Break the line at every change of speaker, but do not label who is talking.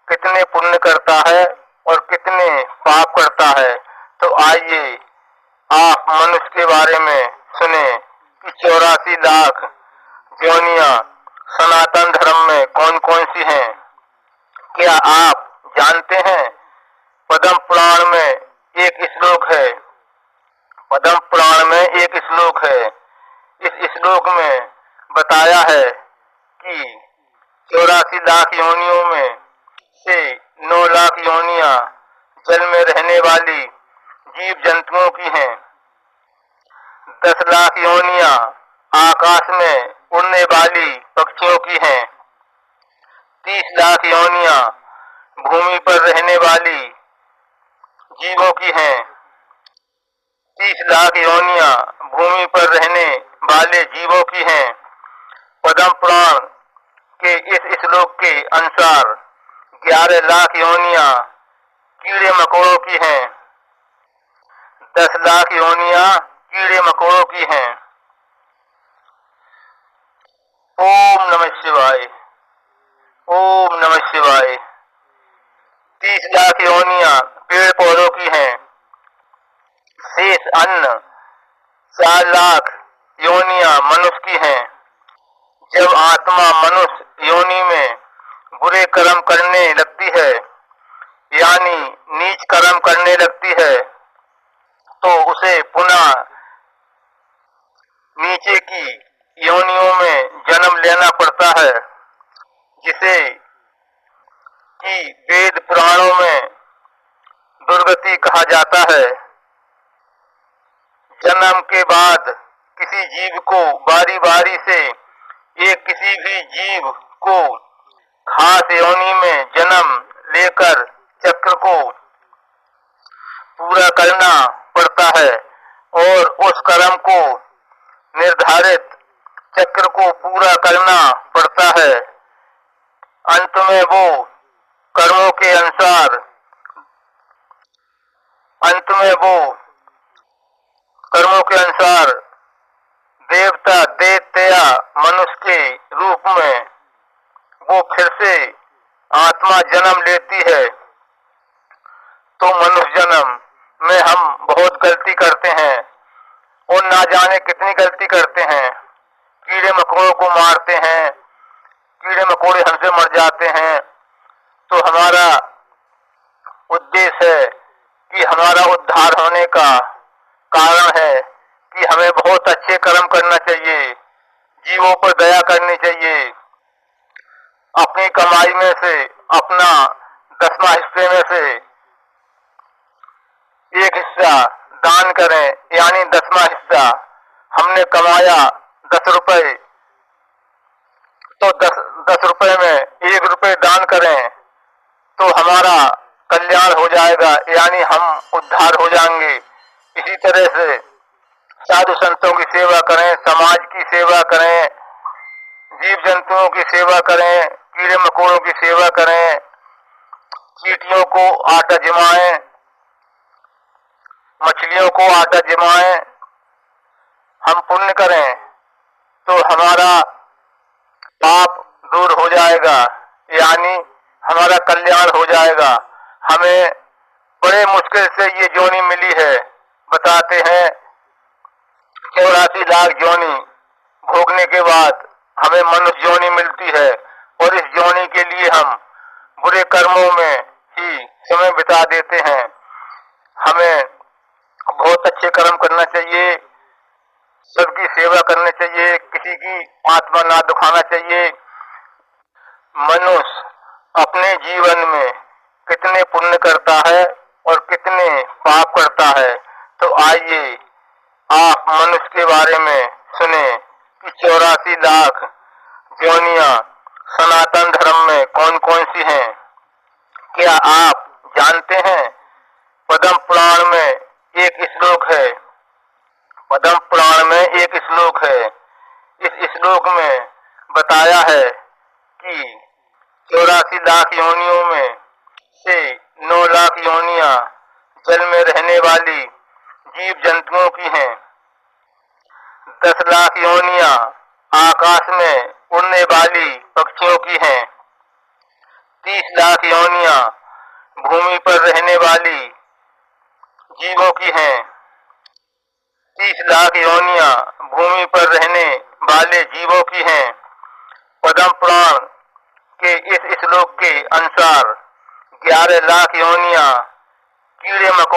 कितने पुण्य करता है और कितने पाप करता है। तो आइए आप मनुष्य के बारे में सुने कि 84 लाख योनियां सनातन धर्म में कौन कौन सी हैं। क्या आप जानते हैं? पद्म पुराण में एक श्लोक है। पद्म पुराण में एक श्लोक है। इस श्लोक में बताया है कि 84 लाख योनियों में से 9 लाख योनियां जल में रहने वाली जीव जंतुओं की हैं। 10 लाख योनियां आकाश में उड़ने वाली पक्षियों की हैं। 30 लाख योनियां भूमि पर रहने वाली जीवों की हैं। 30 लाख योनियां भूमि पर रहने वाले जीवों की हैं। पद्म पुराण के इस श्लोक के अनुसार 11 लाख योनियां कीड़े मकोड़ों की हैं। 10 लाख योनियां कीड़े मकोड़ों की हैं। ओम नमः शिवाय। ओम नमः शिवाय। 30 लाख योनियां पेड़ पौधों की हैं। शेष अन्न 4 लाख योनियां मनुष्य की हैं। जब आत्मा मनुष्य योनि में बुरे कर्म करने लगती है, यानी नीच कर्म करने लगती है, तो उसे पुनः नीचे की योनियों में जन्म लेना पड़ता है, जिसे कि वेद पुराणों में दुर्गति कहा जाता है। जन्म के बाद किसी जीव को बारी बारी से एक किसी भी जीव को खास योनि में जन्म लेकर चक्र को पूरा करना पड़ता है और उस कर्म को निर्धारित चक्र को पूरा करना पड़ता है। अंत में वो कर्मों के अनुसार देवता दैत्य मनुष्य के रूप में वो फिर से आत्मा जन्म लेती है। तो मनुष्य जन्म में हम बहुत गलती करते हैं और ना जाने कितनी गलती करते हैं। कीड़े मकोड़ों को मारते हैं, कीड़े मकोड़े हमसे मर जाते हैं। तो हमारा उद्देश्य है कि हमारा उद्धार होने का कारण है कि हमें बहुत अच्छे कर्म करना चाहिए, जीवों पर दया करनी चाहिए। अपनी कमाई में से अपना 10वां हिस्से में से एक हिस्सा दान करें, यानी 10वां हिस्सा। हमने कमाया 10 रुपए, तो 10 रुपए में 1 रुपए दान करें तो हमारा कल्याण हो जाएगा, यानी हम उद्धार हो जाएंगे। इसी तरह से साधु संतों की सेवा करें, समाज की सेवा करें, जीव जंतुओं की सेवा करें, कीड़े मकोड़ों की सेवा करें, चींटियों को आटा जमाएं, मछलियों को आटा जमाएं। हम पुण्य करें तो हमारा पाप दूर हो जाएगा, यानी हमारा कल्याण हो जाएगा। हमें बड़े मुश्किल से ये जोनी मिली है। बताते हैं 84 लाख जोनी भोगने के बाद हमें मनुष्य जोनी मिलती है और इस जोनी के लिए हम बुरे कर्मों में ही समय बिता देते हैं। हमें बहुत अच्छे कर्म करना चाहिए, सबकी सेवा करनी चाहिए, किसी की आत्मा ना दुखाना चाहिए। मनुष्य अपने जीवन में कितने पुण्य करता है और कितने पाप करता है। तो आइए आप मनुष्य के बारे में सुने कि 84 लाख योनियां सनातन धर्म में कौन कौन सी हैं। क्या आप जानते हैं? पद्म पुराण में एक श्लोक है। पद्म पुराण में एक श्लोक है। इस श्लोक में बताया है कि 84 लाख योनियों में से 9 लाख योनियां जल में रहने वाली जीव जंतुओं की हैं। 10 लाख योनियां आकाश में उड़ने वाली पक्षियों की हैं। 30 लाख योनियां भूमि पर रहने वाली जीवों की हैं। 30 लाख योनियां भूमि पर रहने वाले जीवों की हैं। पद्म पुराण के इस श्लोक के अनुसार 11 लाख योनियां कीड़े मकोड़े